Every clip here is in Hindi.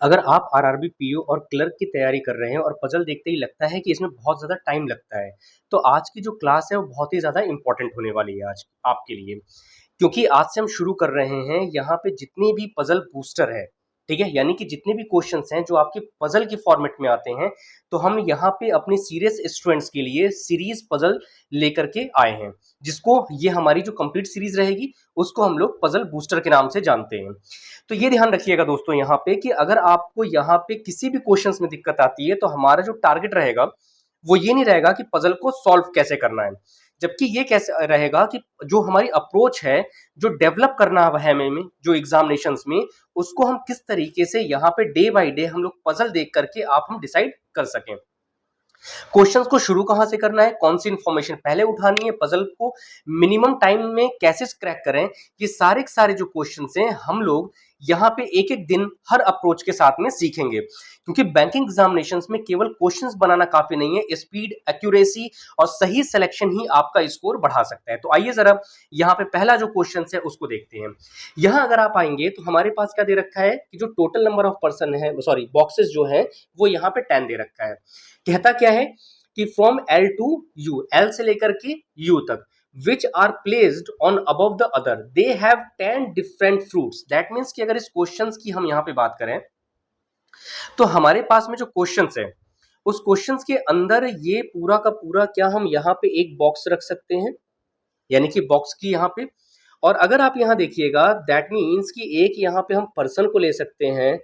अगर आप आरआरबी पीओ और क्लर्क की तैयारी कर रहे हैं और पजल देखते ही लगता है कि इसमें बहुत ज़्यादा टाइम लगता है, तो आज की जो क्लास है वो बहुत ही ज़्यादा इंपॉर्टेंट होने वाली है आज आपके लिए। क्योंकि आज से हम शुरू कर रहे हैं यहाँ पे जितने भी पजल बूस्टर है, ठीक है, यानी कि जितने भी क्वेश्चंस हैं जो आपके पजल के फॉर्मेट में आते हैं, तो हम यहाँ पे अपने सीरियस स्टूडेंट्स के लिए सीरीज पजल लेकर के आए हैं, जिसको ये हमारी जो कंप्लीट सीरीज रहेगी उसको हम लोग पजल बूस्टर के नाम से जानते हैं। तो ये ध्यान रखिएगा दोस्तों यहाँ पे कि अगर आपको यहाँ पे किसी भी क्वेश्चंस में दिक्कत आती है तो हमारा जो टारगेट रहेगा वो ये नहीं रहेगा कि पजल को सॉल्व कैसे करना है, जबकि ये कैसे रहेगा कि जो हमारी अप्रोच है, जो डेवलप करना है हमें जो एग्जामिनेशंस में, उसको हम किस तरीके से यहाँ पे डे बाय डे हम लोग पजल देख करके आप हम डिसाइड कर सकें। क्वेश्चंस को शुरू कहां से करना है, कौन सी इंफॉर्मेशन पहले उठानी है, पजल को मिनिमम टाइम में कैसे क्रैक करें, ये सारे के सारे जो क्वेश्चंस हैं हम लोग यहाँ पे एक एक दिन हर अप्रोच के साथ में सीखेंगे। क्योंकि बैंकिंग एग्जामिनेशंस में केवल क्वेश्चंस बनाना काफी नहीं है, स्पीड, एक्यूरेसी और सही सिलेक्शन ही आपका स्कोर बढ़ा सकता है। तो आइए जरा यहाँ पे पहला जो क्वेश्चन है उसको देखते हैं। यहाँ अगर आप आएंगे तो हमारे पास क्या दे रखा है कि जो टोटल नंबर ऑफ पर्सन है, सॉरी बॉक्सेस जो है वो यहाँ पे 10 दे रखा है। कहता क्या है कि from L to U, L से लेकर के यू तक, which are placed on above the other, they have 10 different fruits. That means कि अगर इस क्वेश्चन की हम यहाँ पे बात करें तो हमारे पास में जो क्वेश्चन है उस क्वेश्चन के अंदर ये पूरा का पूरा क्या हम यहाँ पे एक बॉक्स रख सकते हैं, यानी कि बॉक्स की यहाँ पे, और अगर आप यहाँ देखिएगा दैट मीन्स कि एक यहाँ पे हम पर्सन को ले सकते हैं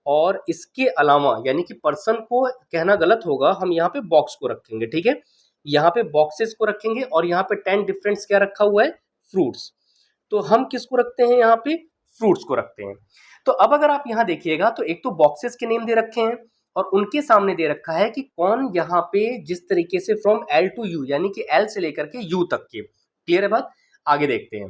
और इसके अलावा यानी कि पर्सन को कहना गलत होगा, हम यहाँ पे बॉक्स को रखेंगे, ठीक है, यहाँ पे बॉक्सेस को रखेंगे और यहाँ पे 10 डिफरेंट्स क्या रखा हुआ है, फ्रूट्स। तो हम किसको रखते हैं यहाँ पे, फ्रूट्स को रखते हैं। तो अब अगर आप यहाँ देखिएगा तो एक तो बॉक्सेस के नेम दे रखे हैं और उनके सामने दे रखा है कि कौन यहाँ पे जिस तरीके से फ्रॉम एल टू यू, यानी कि एल से लेकर के यू तक के। क्लियर है बात, आगे देखते हैं।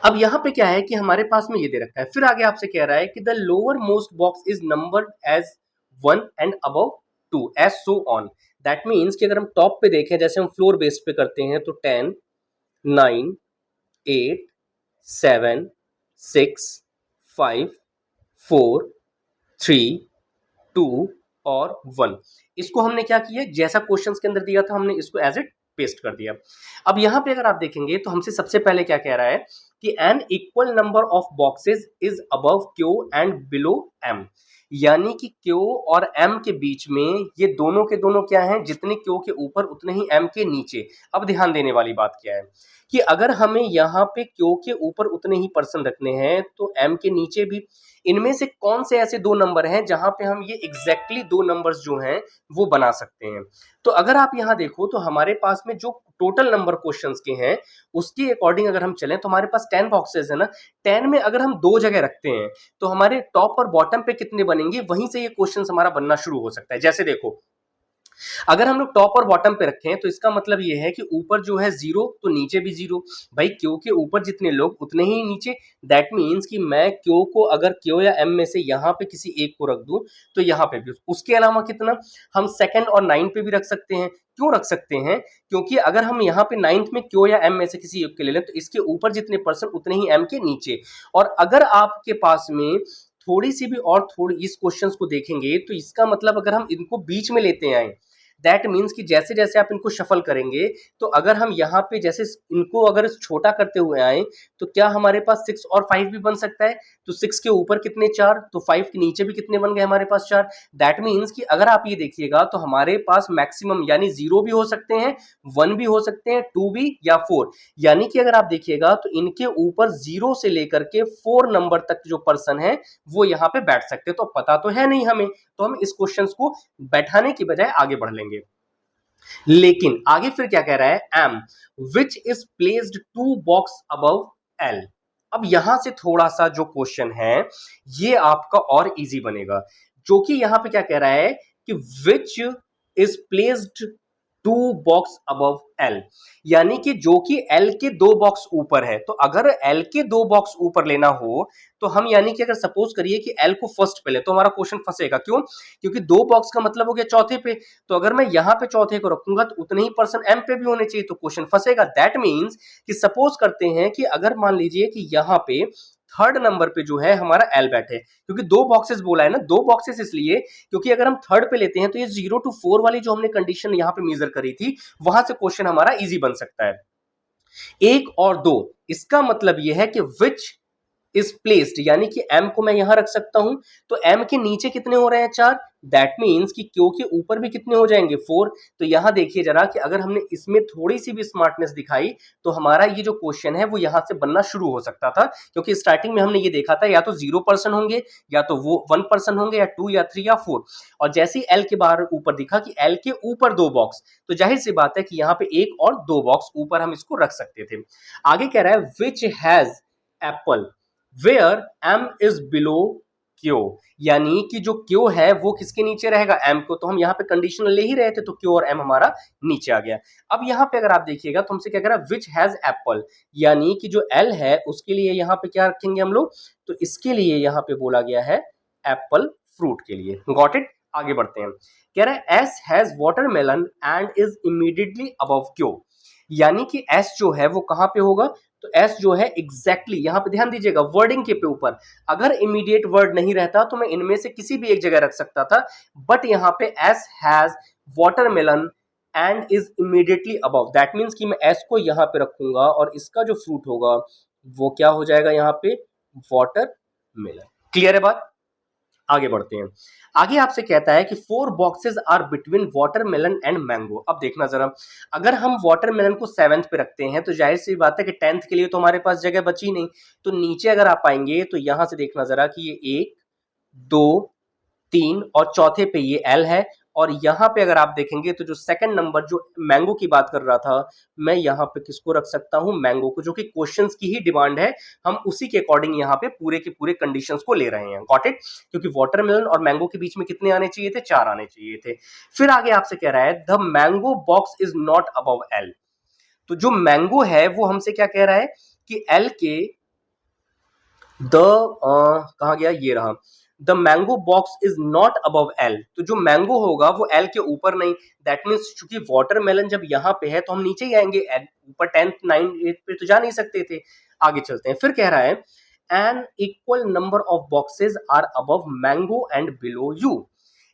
अब यहाँ पे क्या है कि हमारे पास में ये दे रखा है, फिर आगे आपसे कह रहा है कि the lower most box is numbered as 1 and above 2 as so on. That means कि अगर हम टॉप पे देखें, जैसे हम फ्लोर बेस्ड पे करते हैं, तो 10, 9, 8, 7, 6, 5, 4, 3, 2 और 1। इसको हमने क्या किया, जैसा क्वेश्चंस के अंदर दिया था हमने इसको एज इट पेस्ट कर दिया। अब यहाँ पे अगर आप देखेंगे तो हमसे सबसे पहले क्या कह रहा है कि an equal number of boxes is above Q and below M, यानी कि क्यू और एम के बीच में ये दोनों के दोनों क्या हैं, जितने क्यू के ऊपर उतने ही एम के नीचे। अब ध्यान देने वाली बात क्या है कि अगर हमें यहाँ पे क्यू के ऊपर उतने ही पर्सन रखने हैं तो एम के नीचे भी, इनमें से कौन से ऐसे दो नंबर हैं जहां पे हम ये एग्जैक्टली दो नंबर्स जो हैं वो बना सकते हैं। तो अगर आप यहाँ देखो तो हमारे पास में जो टोटल नंबर क्वेश्चंस के हैं उसके अकॉर्डिंग अगर हम चलें तो हमारे पास 10 बॉक्सेस है ना, 10 में अगर हम दो जगह रखते हैं तो हमारे टॉप और बॉटम पे कितने बनेंगे, वहीं से ये क्वेश्चन हमारा बनना शुरू हो सकता है। जैसे देखो, अगर हम लोग टॉप और बॉटम पे रखें तो इसका मतलब ये है कि ऊपर जो है जीरो तो नीचे भी जीरो, भाई क्यू के ऊपर जितने लोग उतने ही नीचे। दैट मीन्स कि मैं क्यू को अगर क्यू या एम में से यहाँ पे किसी एक को रख दूं तो यहाँ पे भी, उसके अलावा कितना, हम सेकंड और नाइन पे भी रख सकते हैं। क्यों रख सकते हैं, क्योंकि अगर हम यहाँ पे नाइन्थ में क्यू या एम में से किसी एक के ले लें तो इसके ऊपर जितने पर्सन उतने ही एम के नीचे। और अगर आपके पास में थोड़ी सी भी और थोड़ी इस क्वेश्चन को देखेंगे तो इसका मतलब अगर हम इनको बीच में लेते आए, दैट मीन्स कि जैसे जैसे आप इनको शफल करेंगे तो अगर हम यहाँ पे जैसे इनको अगर छोटा करते हुए आए तो क्या हमारे पास 6 और 5 भी बन सकता है। तो 6 के ऊपर कितने, 4, तो 5 के नीचे भी कितने बन गए हमारे पास, 4। दैट मीन्स कि अगर आप ये देखिएगा तो हमारे पास मैक्सिमम यानी 0 भी हो सकते हैं, 1 भी हो सकते हैं, 2 भी या 4। यानी कि अगर आप देखिएगा तो इनके ऊपर 0 से लेकर के 4 नंबर तक जो पर्सन है वो यहाँ पे बैठ सकते हैं। तो पता तो है नहीं हमें, तो हम इस क्वेश्चन को बैठाने की बजाय आगे बढ़ लेंगे। लेकिन आगे फिर क्या कह रहा है, M which is placed 2 box above L. अब यहां से थोड़ा सा जो क्वेश्चन है ये आपका और इजी बनेगा, जो कि यहां पे क्या कह रहा है कि विच is placed 2 box above L, यानी कि जो कि एल के 2 बॉक्स ऊपर है। तो अगर एल के 2 बॉक्स ऊपर लेना हो तो हम यानी कि अगर सपोज करिए कि एल को फर्स्ट पे ले तो हमारा क्वेश्चन फंसेगा। क्यों, क्योंकि 2 बॉक्स का मतलब हो गया चौथे पे, तो अगर मैं यहां पे चौथे को रखूंगा तो उतने ही पर्सन एम पे भी होने चाहिए, तो क्वेश्चन फंसेगा। दैट मीन्स कि सपोज करते हैं कि अगर मान लीजिए कि यहां पे थर्ड नंबर पे जो है हमारा एल बैठे, क्योंकि दो बॉक्सेस बोला है ना, दो बॉक्सेस इसलिए क्योंकि अगर हम थर्ड पे लेते हैं तो ये 0 to 4 वाली जो हमने कंडीशन यहाँ पे मेजर करी थी वहां से क्वेश्चन हमारा इजी बन सकता है। एक और दो, इसका मतलब यह है कि विच इज प्लेस्ड, यानी कि m को मैं यहां रख सकता हूं, तो m के नीचे कितने हो रहे हैं 4, दैट मीन्स कि क्यू के ऊपर भी कितने हो जाएंगे 4। तो यहां देखिए जरा कि अगर हमने इसमें थोड़ी सी भी स्मार्टनेस दिखाई तो हमारा ये जो क्वेश्चन है वो यहां से बनना शुरू हो सकता था, क्योंकि स्टार्टिंग में हमने ये देखा था या तो 0% होंगे, या तो वो 1% होंगे, या 2 या 3 या 4, और जैसे ही एल के बाहर ऊपर दिखा कि एल के ऊपर दो बॉक्स, तो जाहिर सी बात है कि यहाँ पे एक और दो बॉक्स ऊपर हम इसको रख सकते थे। आगे कह रहा है which has apple where m is below q, यानी कि जो q है वो किसके नीचे रहेगा, m को, तो हम यहाँ पे कंडीशनल ले ही रहे थे तो q और m हमारा नीचे आ गया। अब यहाँ पे अगर आप देखिएगा तो हमसे क्या कह रहा है विच हैज एप्पल, यानी कि जो l है उसके लिए यहाँ पे क्या रखेंगे हम लोग, तो इसके लिए यहाँ पे बोला गया है एप्पल फ्रूट के लिए। Got it. आगे बढ़ते हैं। कह रहा है s has watermelon and is immediately above q, यानी कि s जो है वो कहां पे होगा, तो s जो है एग्जैक्टली यहां पे ध्यान दीजिएगा वर्डिंग के पे ऊपर, अगर इमीडिएट वर्ड नहीं रहता तो मैं इनमें से किसी भी एक जगह रख सकता था, बट यहां पे s has watermelon and is immediately above, that means कि मैं s को यहां पे रखूंगा और इसका जो फ्रूट होगा वो क्या हो जाएगा यहां पे वाटरमेलन। क्लियर है बात। आगे बढ़ते हैं। आगे आपसे कहता है कि 4 boxes are between watermelon and mango. अब देखना जरा, अगर हम वाटरमेलन को 7th पे रखते हैं तो जाहिर सी बात है कि 10th के लिए तो हमारे पास जगह बची नहीं, तो नीचे अगर आप आएंगे तो यहां से देखना जरा कि ये 1 2 3 और चौथे पे ये एल है, और यहां पे अगर आप देखेंगे तो जो सेकंड नंबर जो मैंगो की बात कर रहा था, मैं यहां पे किसको रख सकता हूं, मैंगो को, जो कि क्वेश्चंस की ही डिमांड है, हम उसी के अकॉर्डिंग यहां पे पूरे के पूरे कंडीशंस को ले रहे हैं। Got it. क्योंकि वाटरमेलन और मैंगो के बीच में कितने आने चाहिए थे, 4 आने चाहिए थे। फिर आगे आपसे कह रहा है the mango box is not above L, तो जो मैंगो है वो हमसे क्या कह रहा है कि एल के द कहा गया, ये रहा, the mango box is not above L, तो जो मैंगो होगा वो एल के ऊपर नहीं, दैट मीन्स चूंकि वाटरमेलन जब यहाँ पे है तो हम नीचे ही आएंगे, ऊपर 10th 9th 8th पे तो जा नहीं सकते थे। आगे चलते हैं। फिर कह रहा है an equal number of boxes are above mango and below U,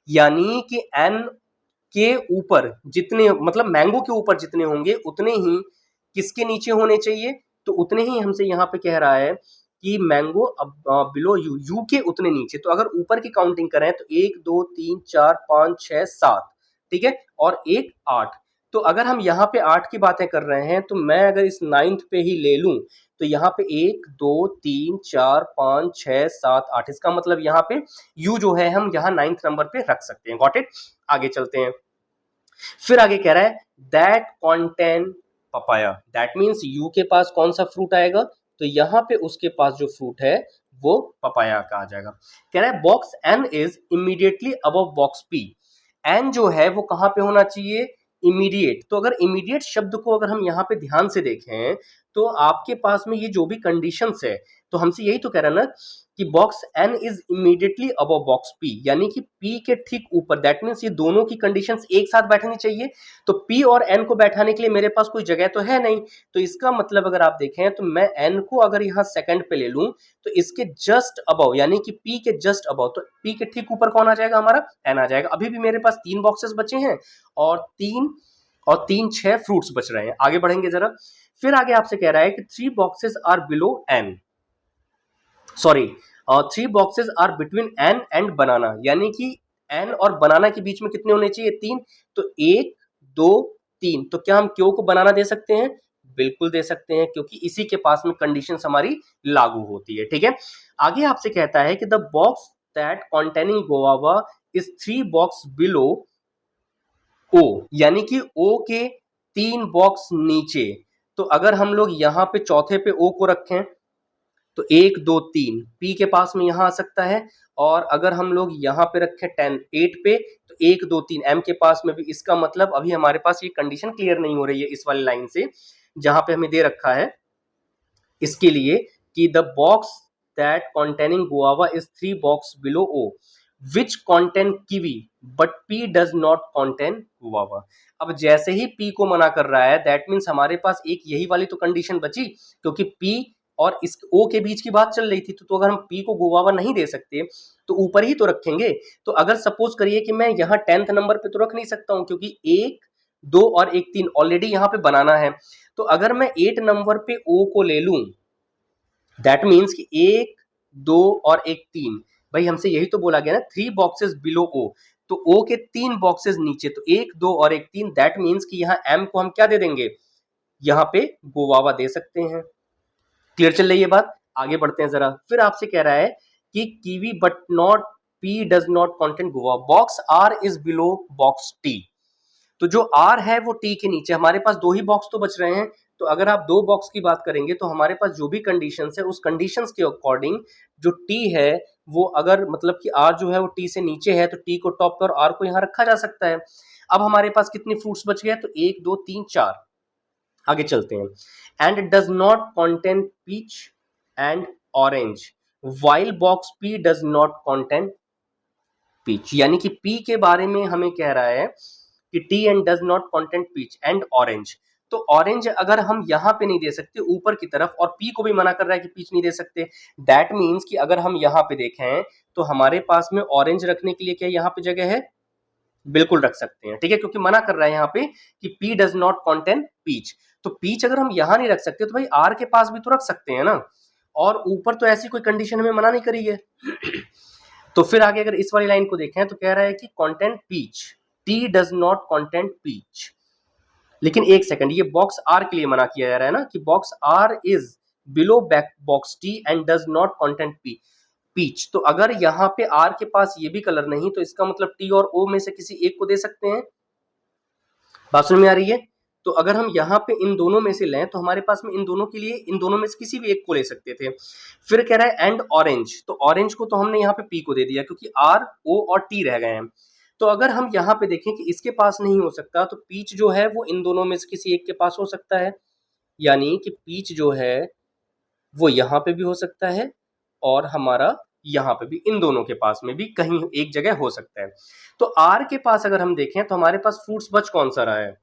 यानी कि एन के ऊपर जितने, मतलब मैंगो के ऊपर जितने होंगे उतने ही किसके नीचे होने चाहिए, तो उतने ही हमसे यहाँ पे कह रहा है कि मैंगो अब बिलो यू, यू के उतने नीचे, तो अगर ऊपर की काउंटिंग करें तो 1 2 3 4 5 6 7, ठीक है, और एक 8, तो अगर हम यहाँ पे 8 की बातें कर रहे हैं तो मैं अगर इस 9th पे ही ले लूं तो यहाँ पे 1 2 3 4 5 6 7 8, इसका मतलब यहाँ पे यू जो है हम यहाँ 9th नंबर पे रख सकते हैं। Got it. आगे चलते हैं। फिर आगे कह रहा है that contain papaya, that means you के पास कौन सा फ्रूट आएगा, तो यहाँ पे उसके पास जो फ्रूट है वो पपाया का आ जाएगा। कह रहा है box N is immediately above box P, N जो है वो कहां पे होना चाहिए, इमीडिएट, तो अगर इमीडिएट शब्द को अगर हम यहाँ पे ध्यान से देखें तो आपके पास में ये जो भी कंडीशंस है, तो हमसे यही तो कह रहा है ना कि box N is immediately above box P, यानी कि पी के ठीक ऊपर, दैट मीन्स ये दोनों की कंडीशंस एक साथ बैठनी चाहिए, तो पी और एन को बैठाने के लिए मेरे पास कोई जगह तो है नहीं, तो इसका मतलब अगर आप देखें तो मैं एन को अगर यहाँ सेकंड पे ले लूं तो इसके जस्ट अबव, यानी कि पी के जस्ट अबव, तो पी के ठीक ऊपर कौन आ जाएगा, हमारा एन आ जाएगा। अभी भी मेरे पास 3 बॉक्सेस बचे हैं और 3 6 फ्रूट्स बच रहे हैं। आगे बढ़ेंगे जरा। फिर आगे आपसे कह रहा है कि 3 boxes are below N, sorry 3 boxes are between N and banana, यानी कि एन और बनाना के बीच में कितने होने चाहिए, 3, तो 1 2 3, तो क्या हम क्यों को बनाना दे सकते हैं, बिल्कुल दे सकते हैं, क्योंकि इसी के पास में कंडीशंस हमारी लागू होती है। ठीक है। आगे आपसे कहता है कि the box that containing guava is 3 box below O, यानी कि ओ के 3 बॉक्स नीचे, तो अगर हम लोग यहाँ पे चौथे पे ओ को रखें तो 1 2 3 पी के पास में यहाँ आ सकता है, और अगर हम लोग यहाँ पे रखें 8 पे तो 1 2 3 एम के पास में भी, इसका मतलब अभी हमारे पास ये कंडीशन क्लियर नहीं हो रही है इस वाली लाइन से जहां पे हमें दे रखा है इसके लिए कि the box that containing guava is 3 box below O which contain kiwi but P does not contain guava. अब जैसे ही पी को मना कर रहा है दैट मीन्स हमारे पास एक यही वाली तो कंडीशन बची, क्योंकि पी और इस ओ के बीच की बात चल रही थी, तो अगर हम पी को गुवावा नहीं दे सकते तो ऊपर ही तो रखेंगे। तो अगर सपोज करिए कि मैं यहाँ 10th नंबर पे तो रख नहीं सकता हूँ, क्योंकि 1, 2 और 1 3 ऑलरेडी यहाँ पे बनाना है। तो अगर मैं 8 नंबर पे ओ को ले लूं, दैट मीन्स कि 1, 2 और 1 3, भाई हमसे यही तो बोला गया ना 3 बॉक्सेस बिलो ओ, तो ओ के 3 बॉक्सेस नीचे, तो 1, 2 और 1 3, दैट मीन्स कि यहाँ एम को हम क्या दे देंगे, यहाँ पे गोवावा दे सकते हैं। क्लियर चल रही है बात? आगे बढ़ते हैं जरा। फिर आपसे कह रहा है कि kiwi but not P does not contain guava, box R is below box T. तो जो आर है वो टी के नीचे, हमारे पास 2 ही बॉक्स तो बच रहे हैं। तो अगर आप 2 बॉक्स की बात करेंगे तो हमारे पास जो भी कंडीशंस है उस कंडीशंस के अकॉर्डिंग जो टी है वो, अगर मतलब कि आर जो है वो टी से नीचे है, तो टी को टॉप पे और आर को यहाँ रखा जा सकता है। अब हमारे पास कितने फ्रूट्स बच गए? तो 1, 2, 3, 4। आगे चलते हैं। And does not contain peach and orange, while box P does not contain peach. यानी कि पी के बारे में हमें कह रहा है कि T and does not contain peach and orange. तो ऑरेंज अगर हम यहां पे नहीं दे सकते ऊपर की तरफ, और पी को भी मना कर रहा है कि पीच नहीं दे सकते, दैट मीन्स कि अगर हम यहां पे देखें तो हमारे पास में ऑरेंज रखने के लिए क्या यहाँ पे जगह है? बिल्कुल रख सकते हैं, ठीक है, क्योंकि मना कर रहा है यहाँ पे कि P does not contain peach. तो पीच अगर हम यहां नहीं रख सकते तो भाई आर के पास भी तो रख सकते हैं ना, और ऊपर तो ऐसी कोई कंडीशन हमें मना नहीं करी है। तो फिर आगे अगर इस वाली लाइन को देखें तो कह रहा है कि contain peach, T does not contain peach. लेकिन एक सेकंड, ये बॉक्स आर के लिए मना किया जा रहा है ना, कि box R is below back box T and does not contain P peach. तो अगर यहाँ पे आर के पास ये भी कलर नहीं, तो इसका मतलब टी और ओ में से किसी एक को दे सकते हैं। बात समझ में आ रही है? तो अगर हम यहाँ पे इन दोनों में से लें तो हमारे पास में इन दोनों के लिए इन दोनों में से किसी भी एक को ले सकते थे। फिर कह रहा है एंड ऑरेंज, तो ऑरेंज को तो हमने यहाँ पे पी को दे दिया क्योंकि आर, ओ और टी रह गए हैं। तो अगर हम यहाँ पे देखें कि इसके पास नहीं हो सकता, तो पीच जो है वो इन दोनों में से किसी एक के पास हो सकता है। यानी कि पीच जो है वो यहाँ पे भी हो सकता है, और हमारा यहाँ पे भी, इन दोनों के पास में भी कहीं एक जगह हो सकता है। तो आर के पास अगर हम देखें तो हमारे पास फ्रूट्स बच कौन सा रहा है?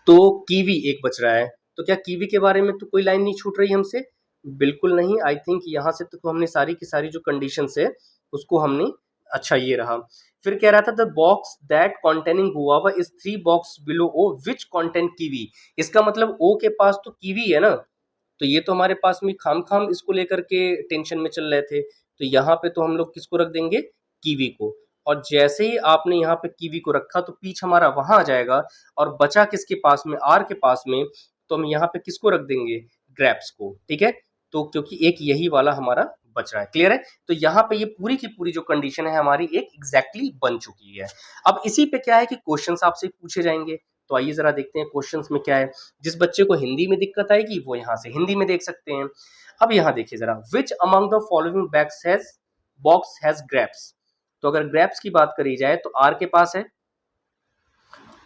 तो कीवी एक बच रहा है। तो क्या कीवी के बारे में तो कोई लाइन नहीं छूट रही हमसे? बिल्कुल नहीं। आई थिंक यहाँ से तो हमने सारी की सारी जो कंडीशंस है उसको हमने, अच्छा ये रहा। फिर कह रहा था the box that containing guava is 3 box below O which contain kiwi. इसका मतलब ओ के पास तो कीवी है ना, तो ये तो हमारे पास में खाम-खाम इसको लेकर के टेंशन में चल रहे थे। तो यहाँ पे तो हम लोग किसको रख देंगे? कीवी को। और जैसे ही आपने यहाँ पे कीवी को रखा तो पीच हमारा वहां आ जाएगा, और बचा किसके पास में? आर के पास में। तो हम यहाँ पे किसको रख देंगे? ग्रेप्स को, ठीक है। तो क्योंकि एक यही वाला हमारा बच रहा है। क्लियर है? तो यहाँ पे ये पूरी की पूरी जो कंडीशन है हमारी एक एग्जैक्टली बन चुकी है। अब इसी पे क्या है कि क्वेश्चंस आपसे पूछे जाएंगे। तो आइए जरा देखते हैं क्वेश्चंस में क्या है। जिस बच्चे को हिंदी में दिक्कत आएगी वो यहाँ से हिंदी में देख सकते हैं। अब यहाँ देखिए जरा, विच among the following bags has box has grapes. तो अगर ग्रेप्स की बात करी जाए तो आर के पास है,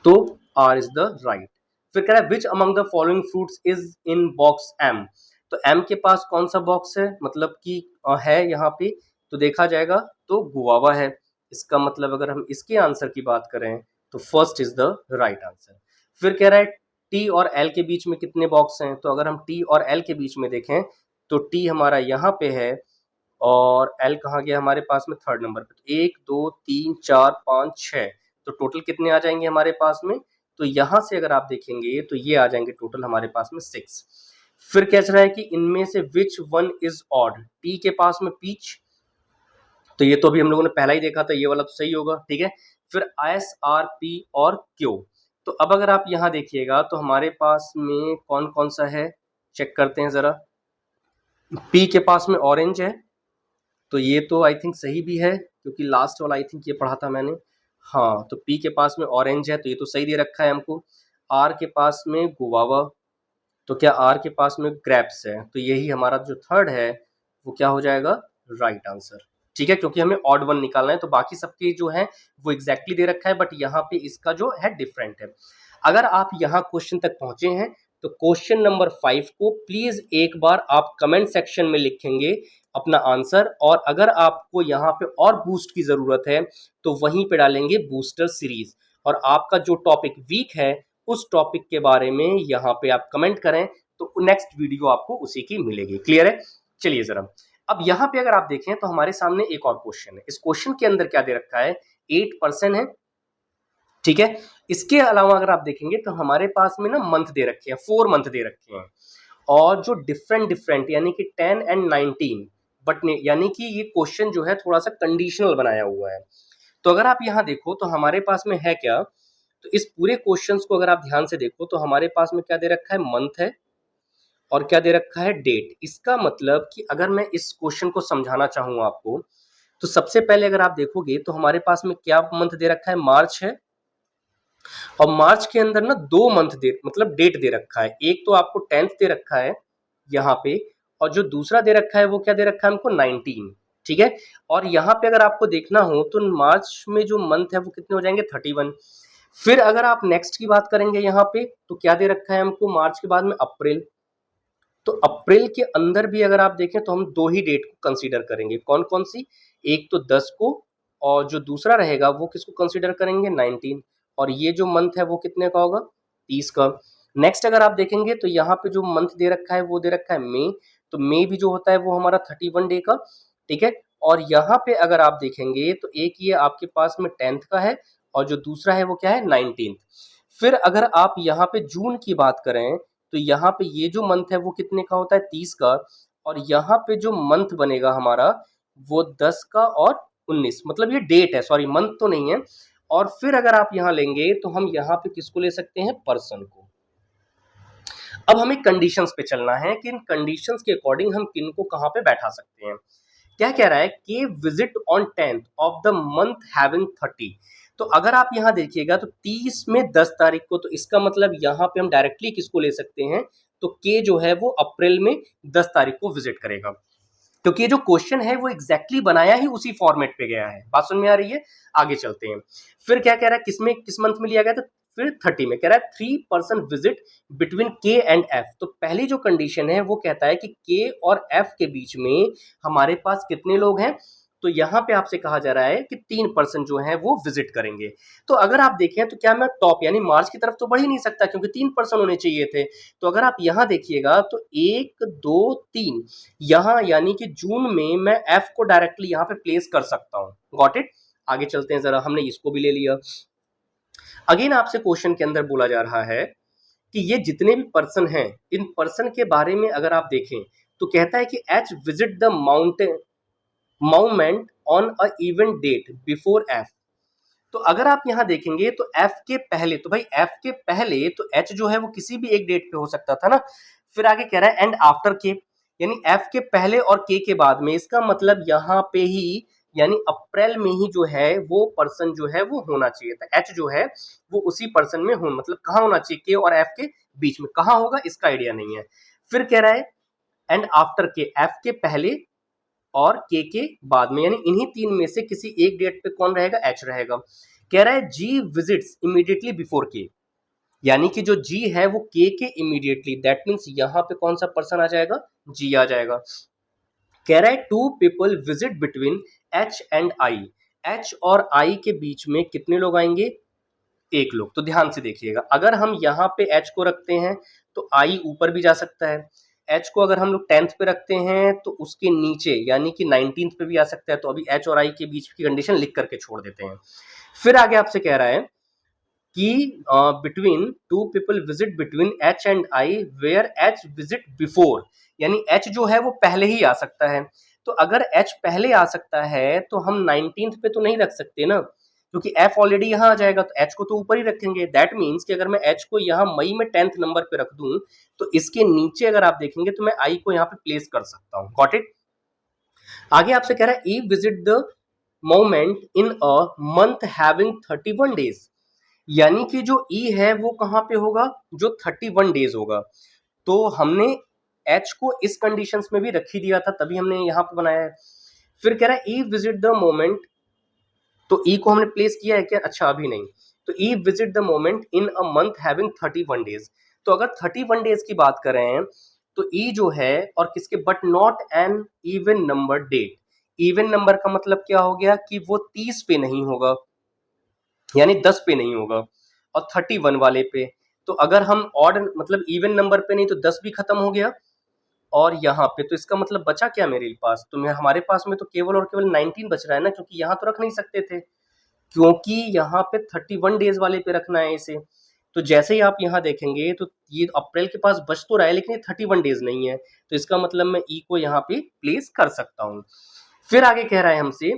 तो आर इज द राइट। फिर कह रहा है which among the following fruits is in box M. तो एम के पास कौन सा बॉक्स है, मतलब कि है यहाँ पे, तो देखा जाएगा तो गुआवा है। इसका मतलब अगर हम इसके आंसर की बात करें तो first is the right answer. फिर कह रहा है टी और एल के बीच में कितने बॉक्स हैं, तो अगर हम टी और एल के बीच में देखें तो टी हमारा यहाँ पे है, और एल कहाँ गया हमारे पास में? 3rd नंबर पे। तो 1, 2, 3, 4, 5, 6, तो टोटल कितने आ जाएंगे हमारे पास में? तो यहाँ से अगर आप देखेंगे तो ये आ जाएंगे टोटल हमारे पास में 6। फिर कह रहा है कि इनमें से which one is odd. T के पास में पीच, तो ये तो अभी हम लोगों ने पहला ही देखा था, ये वाला तो सही होगा, ठीक है। फिर एस, आर, पी और क्यू। तो अब अगर आप यहाँ देखिएगा तो हमारे पास में कौन कौन सा है, चेक करते हैं जरा। पी के पास में ऑरेंज है, तो ये तो आई थिंक सही भी है क्योंकि लास्ट वाला आई थिंक ये पढ़ा था मैंने। हाँ, तो पी के पास में ऑरेंज है, तो ये तो सही दे रखा है हमको। आर के पास में गुआवा, तो क्या आर के पास में ग्रेप्स है, तो यही हमारा जो थर्ड है वो क्या हो जाएगा? राइट आंसर, ठीक है, क्योंकि हमें ऑड वन निकालना है। तो बाकी सबके जो है वो एग्जैक्टली दे रखा है, बट यहाँ पे इसका जो है डिफरेंट है। अगर आप यहाँ क्वेश्चन तक पहुंचे हैं तो क्वेश्चन नंबर 5 को प्लीज एक बार आप कमेंट सेक्शन में लिखेंगे अपना आंसर, और अगर आपको यहाँ पे और बूस्ट की जरूरत है तो वहीं पे डालेंगे बूस्टर सीरीज, और आपका जो टॉपिक वीक है उस टॉपिक के बारे में यहाँ पे आप कमेंट करें, तो नेक्स्ट वीडियो आपको उसी की मिलेगी। क्लियर है? चलिए जरा अब यहाँ पे अगर आप देखें तो हमारे सामने एक और क्वेश्चन है। इस क्वेश्चन के अंदर क्या दे रखा है, 8% है, ठीक है। इसके अलावा अगर आप देखेंगे तो हमारे पास में ना मंथ दे रखे हैं, 4 मंथ दे रखे हैं, और जो डिफरेंट डिफरेंट यानी कि 10 एंड 19, बट यानी कि ये क्वेश्चन जो है थोड़ा सा कंडीशनल बनाया हुआ है। तो अगर आप यहाँ देखो तो हमारे पास में है क्या, तो इस पूरे क्वेश्चंस को अगर आप ध्यान से देखो तो हमारे पास में क्या दे रखा है, मंथ है, और क्या दे रखा है, डेट। इसका मतलब कि अगर मैं इस क्वेश्चन को समझाना चाहूँ आपको, तो सबसे पहले अगर आप देखोगे तो हमारे पास में क्या मंथ दे रखा है, मार्च है, और मार्च के अंदर ना 2 मंथ दे मतलब डेट दे रखा है। एक तो आपको 10th दे रखा है यहाँ पे, और जो दूसरा दे रखा है वो क्या दे रखा है हमको, 19, ठीक है। और यहाँ पे अगर आपको देखना हो तो मार्च में जो मंथ है वो कितने हो जाएंगे, 31। फिर अगर आप नेक्स्ट की बात करेंगे यहाँ पे तो क्या दे रखा है हमको, मार्च के बाद में अप्रैल। तो अप्रैल के अंदर भी अगर आप देखें तो हम 2 ही डेट को कंसीडर करेंगे, कौन कौन सी, एक तो 10 को, और जो दूसरा रहेगा वो किसको कंसीडर करेंगे, 19। और ये जो मंथ है वो कितने का होगा, 30 का। नेक्स्ट अगर आप देखेंगे तो यहाँ पे जो मंथ दे रखा है वो दे रखा है मई, तो मई भी जो होता है वो हमारा 31 डे का, ठीक है। और यहाँ पे अगर आप देखेंगे तो एक ये आपके पास में 10th का है, और जो दूसरा है वो क्या है, 19th। फिर अगर आप यहाँ पे जून की बात करें तो यहाँ पे ये जो मंथ है वो कितने का होता है, 30 का, और यहाँ पे जो मंथ बनेगा हमारा वो 10 का और 19, मतलब ये डेट है, सॉरी मंथ तो नहीं है। और फिर अगर आप यहाँ लेंगे तो हम यहाँ पे किसको ले सकते हैं, पर्सन को। अब हमें कंडीशंस पे चलना है कि इन कंडीशंस के अकॉर्डिंग हम किन को कहाँ पे बैठा सकते हैं। क्या कह रहा है कि visit on 10th of the month having 30। तो अगर आप यहाँ देखिएगा तो 30 में 10 तारीख को, तो इसका मतलब यहाँ पे हम डायरेक्टली किसको ले सकते हैं, तो के जो है वो अप्रैल में 10 तारीख को विजिट करेगा, क्योंकि ये जो क्वेश्चन है वो एग्जैक्टली बनाया ही उसी फॉर्मेट पे गया है। बात समझ में आ रही है? आगे चलते हैं। फिर क्या कह रहा है, किसमें किस मंथ में लिया गया, तो फिर 30 में कह रहा है 3% विजिट बिटवीन के एंड एफ। तो पहली जो कंडीशन है वो कहता है कि के और एफ के बीच में हमारे पास कितने लोग हैं, तो यहाँ पे आपसे कहा जा रहा है कि 3% जो है वो विजिट करेंगे। तो अगर आप देखें तो क्या मैं टॉप यानी मार्च की तरफ तो बढ़ ही नहीं सकता, क्योंकि 3% होने चाहिए थे। तो अगर आप यहाँ देखिएगा तो 1 2 3 यहाँ यानी कि जून में मैं एफ को डायरेक्टली यहाँ पे प्लेस कर सकता हूँ। Got it? आगे चलते हैं जरा, हमने इसको भी ले लिया। अगेन आपसे क्वेश्चन के अंदर बोला जा रहा है कि ये जितने भी पर्सन हैं, इन पर्सन के बारे में अगर आप देखें तो कहता है कि H visit the mountain monument on a event date before F. तो अगर आप यहाँ देखेंगे तो एफ के पहले, तो भाई एफ के पहले तो एच जो है वो किसी भी एक डेट पे हो सकता था ना। फिर आगे कह रहा है एंड आफ्टर के, यानी एफ के पहले और के बाद में, इसका मतलब यहाँ पे ही यानी अप्रैल में ही जो है वो पर्सन जो है वो होना चाहिए था। एच जो है वो उसी पर्सन में हो, मतलब कहाँ होना चाहिए, के और एफ के बीच में, कहाँ होगा इसका आइडिया नहीं है। फिर कह रहा है एंड आफ्टर के, एफ के पहले और के बाद में, यानी इन्हीं 3 में से किसी एक डेट पे कौन रहेगा, एच रहेगा। कह रहा है जी विजिट्स इमीडिएटली बिफोर के, यानी कि जो जी है वो के इमीडिएटली, दैट मीन्स यहाँ पे कौन सा पर्सन आ जाएगा, जी आ जाएगा। कह रहा है 2 people visit between H and I, H और आई के बीच में कितने लोग आएंगे, एक लोग। तो ध्यान से देखिएगा, अगर हम यहाँ पे एच को रखते हैं तो आई ऊपर भी जा सकता है, एच को अगर हम लोग 10th पे रखते हैं तो उसके नीचे यानी कि 19th पे भी आ सकता है। तो अभी एच और आई के बीच की कंडीशन लिख करके छोड़ देते हैं। फिर आगे आपसे कह रहा है कि between 2 people visit between H and I where H visit before, यानी एच जो है वो पहले ही आ सकता है। तो अगर एच पहले आ सकता है तो हम 19th पे तो नहीं रख सकते ना, क्योंकि एफ ऑलरेडी यहाँ आ जाएगा, तो एच को तो ऊपर ही रखेंगे। दैट मीन्स कि अगर मैं एच को यहाँ मई में 10th नंबर पे रख दूं तो इसके नीचे अगर आप देखेंगे तो मैं आई को यहाँ पे प्लेस कर सकता हूँ। Got it? आगे आपसे कह रहा है E visit the moment in a month having 31 days, यानी कि जो ई है वो कहाँ पे होगा, जो 31 डेज होगा। तो हमने एच को इस कंडीशंस में भी रख ही दिया था, तभी हमने यहाँ पे बनाया है। फिर कह रहा है ई विजिट द मोमेंट, तो ई को हमने प्लेस किया है क्या, अच्छा अभी नहीं। तो E visit the moment in a month having 31 days. तो अगर 31 डेज की बात करें तो ई जो है और किसके, but not an even number date. Even number का मतलब क्या हो गया कि वो 30 पे नहीं होगा, यानी 10 पे नहीं होगा, और 31 वाले पे। तो अगर हम ऑड मतलब इवन नंबर पे नहीं तो 10 भी खत्म हो गया, और यहाँ पे तो इसका मतलब बचा क्या मेरे पास, तो हमारे पास में तो केवल और केवल 19 बच रहा है ना, क्योंकि यहाँ तो रख नहीं सकते थे, क्योंकि यहाँ पे 31 डेज वाले पे रखना है इसे। तो जैसे ही आप यहाँ देखेंगे तो ये अप्रैल के पास बच तो रहा है, लेकिन ये 31 डेज नहीं है, तो इसका मतलब मैं ई को यहाँ पे प्लेस कर सकता हूँ। फिर आगे कह रहा है हमसे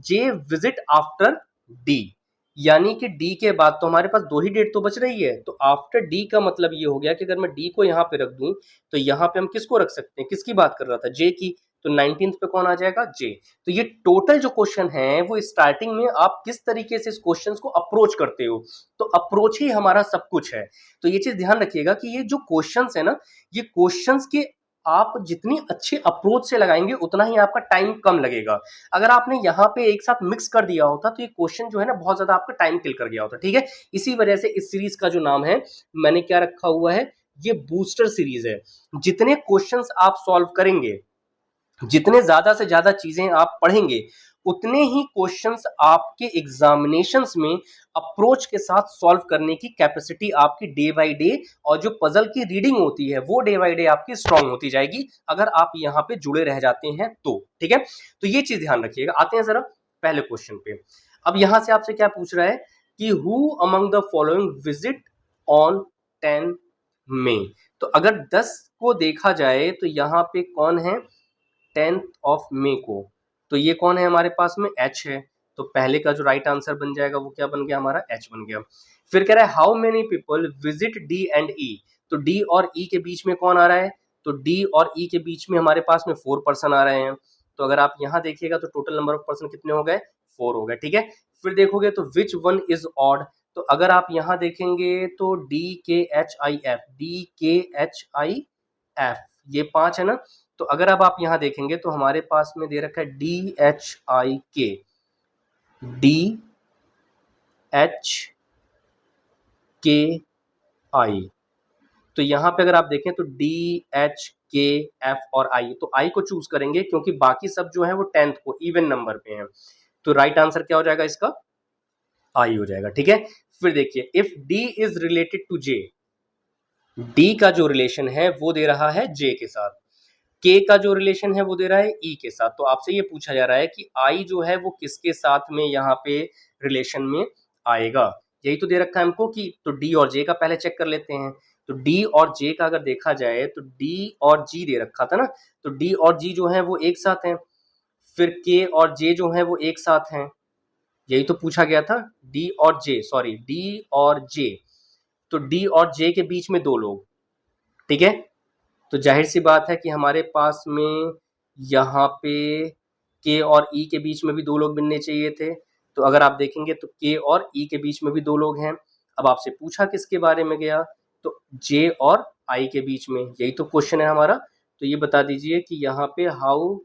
जे विजिट आफ्टर डी, यानी कि डी के बाद तो हमारे पास 2 ही डेट तो बच रही है, तो आफ्टर डी का मतलब ये हो गया कि अगर मैं डी को यहाँ पे रख दूं तो यहाँ पे हम किसको रख सकते हैं, किसकी बात कर रहा था, जे की, तो 19th पे कौन आ जाएगा, जे। तो ये टोटल जो क्वेश्चन है वो स्टार्टिंग में आप किस तरीके से इस क्वेश्चन को अप्रोच करते हो, तो अप्रोच ही हमारा सब कुछ है। तो ये चीज ध्यान रखिएगा कि ये जो क्वेश्चन है ना, ये क्वेश्चन के आप जितनी अच्छे अप्रोच से लगाएंगे उतना ही आपका टाइम कम लगेगा। अगर आपने यहाँ पे एक साथ मिक्स कर दिया होता तो ये क्वेश्चन जो है ना बहुत ज्यादा आपका टाइम किल कर गया होता, ठीक है। इसी वजह से इस सीरीज का जो नाम है मैंने क्या रखा हुआ है, ये बूस्टर सीरीज है। जितने क्वेश्चंस आप सॉल्व करेंगे, जितने ज्यादा से ज्यादा चीजें आप पढ़ेंगे, उतने ही क्वेश्चंस आपके एग्जामिनेशंस में अप्रोच के साथ सॉल्व करने की कैपेसिटी आपकी डे बाय डे, और जो पजल की रीडिंग होती है वो डे बाय डे आपकी स्ट्रांग होती जाएगी, अगर आप यहाँ पे जुड़े रह जाते हैं तो, ठीक है। तो ये चीज ध्यान रखिएगा। आते हैं जरा पहले क्वेश्चन पे। अब यहां से आपसे क्या पूछ रहा है कि who among the following visit on 10 मई। तो अगर 10 को देखा जाए तो यहाँ पे कौन है, 10th ऑफ मे को, तो ये कौन है हमारे पास में, एच है। तो पहले का जो राइट आंसर बन जाएगा वो क्या बन गया हमारा, एच बन गया। फिर कह रहा है how many people visit D and E, तो डी और ई के बीच में कौन आ रहा है, तो डी और ई के बीच में हमारे पास में 4 पर्सन आ रहे हैं। तो अगर आप यहाँ देखिएगा तो टोटल नंबर ऑफ पर्सन कितने हो गए, 4 हो गए, ठीक है। फिर देखोगे तो विच वन इज ऑड, तो अगर आप यहाँ देखेंगे तो डी के एच आई एफ, डी के एच आई एफ, ये 5 है ना। तो अगर अब आप यहां देखेंगे तो हमारे पास में दे रखा है डी एच आई के, डी एच के आई, तो यहां पे अगर आप देखें तो डी एच के एफ और आई, तो आई को चूज करेंगे क्योंकि बाकी सब जो है वो 10th को इवन नंबर पे हैं। तो राइट आंसर क्या हो जाएगा इसका, आई हो जाएगा, ठीक है। फिर देखिए if D is related to J, D का जो रिलेशन है वो दे रहा है जे के साथ, के का जो रिलेशन है वो दे रहा है ई के साथ। तो आपसे ये पूछा जा रहा है कि आई जो है वो किसके साथ में यहाँ पे रिलेशन में आएगा, यही तो दे रखा है हमको कि, तो डी और जे का पहले चेक कर लेते हैं। तो डी और जे का अगर देखा जाए तो डी और जी दे रखा था ना, तो डी और जी जो है वो एक साथ हैं, फिर के और जे जो है वो एक साथ हैं, यही तो पूछा गया था, डी और जे, सॉरी डी और जे, तो डी और जे के बीच में 2 लोग, ठीक है। तो जाहिर सी बात है कि हमारे पास में यहाँ पे के और ई के बीच में भी 2 लोग मिलने चाहिए थे। तो अगर आप देखेंगे तो के और ई के बीच में भी 2 लोग हैं। अब आपसे पूछा किसके बारे में गया, तो जे और आई के बीच में, यही तो क्वेश्चन है हमारा। तो ये बता दीजिए कि यहाँ पे how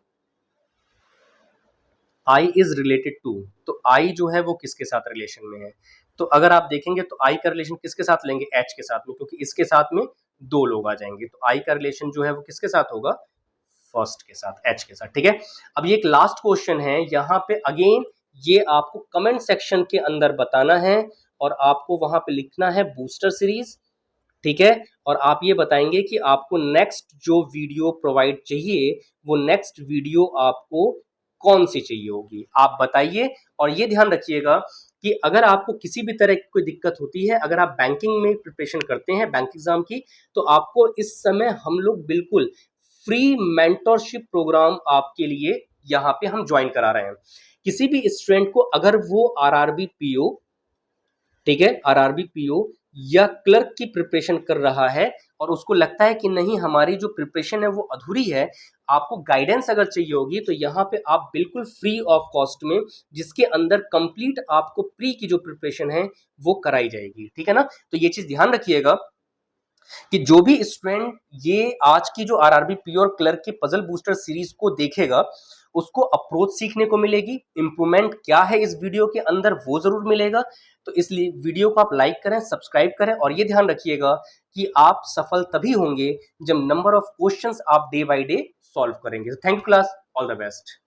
I is related to, तो आई जो है वो किसके साथ रिलेशन में है। तो अगर आप देखेंगे तो आई का रिलेशन किसके साथ लेंगे, एच के साथ में, क्योंकि इसके साथ में 2 लोग आ जाएंगे। तो आई का रिलेशन जो है वो किसके साथ होगा, फर्स्ट के साथ, एच के साथ, ठीक है। अब ये एक लास्ट क्वेश्चन है, यहाँ पे अगेन ये आपको कमेंट सेक्शन के अंदर बताना है और आपको वहां पे लिखना है बूस्टर सीरीज, ठीक है। और आप ये बताएंगे कि आपको नेक्स्ट जो वीडियो प्रोवाइड चाहिए वो नेक्स्ट वीडियो आपको कौन सी चाहिए होगी, आप बताइए। और ये ध्यान रखिएगा कि अगर आपको किसी भी तरह की कोई दिक्कत होती है, अगर आप बैंकिंग में प्रिपरेशन करते हैं बैंक एग्जाम की, तो आपको इस समय हम लोग बिल्कुल फ्री मेंटरशिप प्रोग्राम आपके लिए यहाँ पे हम ज्वाइन करा रहे हैं। किसी भी स्टूडेंट को अगर वो आरआरबी पीओ, ठीक है, आरआरबी पीओ या क्लर्क की प्रिपरेशन कर रहा है और उसको लगता है कि नहीं हमारी जो प्रिपरेशन है वो अधूरी है, आपको गाइडेंस अगर चाहिए होगी, तो यहाँ पे आप बिल्कुल फ्री ऑफ कॉस्ट में, जिसके अंदर कंप्लीट आपको प्री की जो प्रिपरेशन है वो कराई जाएगी, ठीक है ना। तो ये चीज ध्यान रखिएगा कि जो भी स्टूडेंट ये आज की जो आरआरबी पीओ और क्लर्क की पजल बूस्टर सीरीज को देखेगा, उसको अप्रोच सीखने को मिलेगी, इंप्रूवमेंट क्या है इस वीडियो के अंदर वो जरूर मिलेगा। तो इसलिए वीडियो को आप लाइक करें, सब्सक्राइब करें, और ये ध्यान रखिएगा कि आप सफल तभी होंगे जब नंबर ऑफ क्वेश्चंस आप डे बाय डे सॉल्व करेंगे। Thank you class, all the best.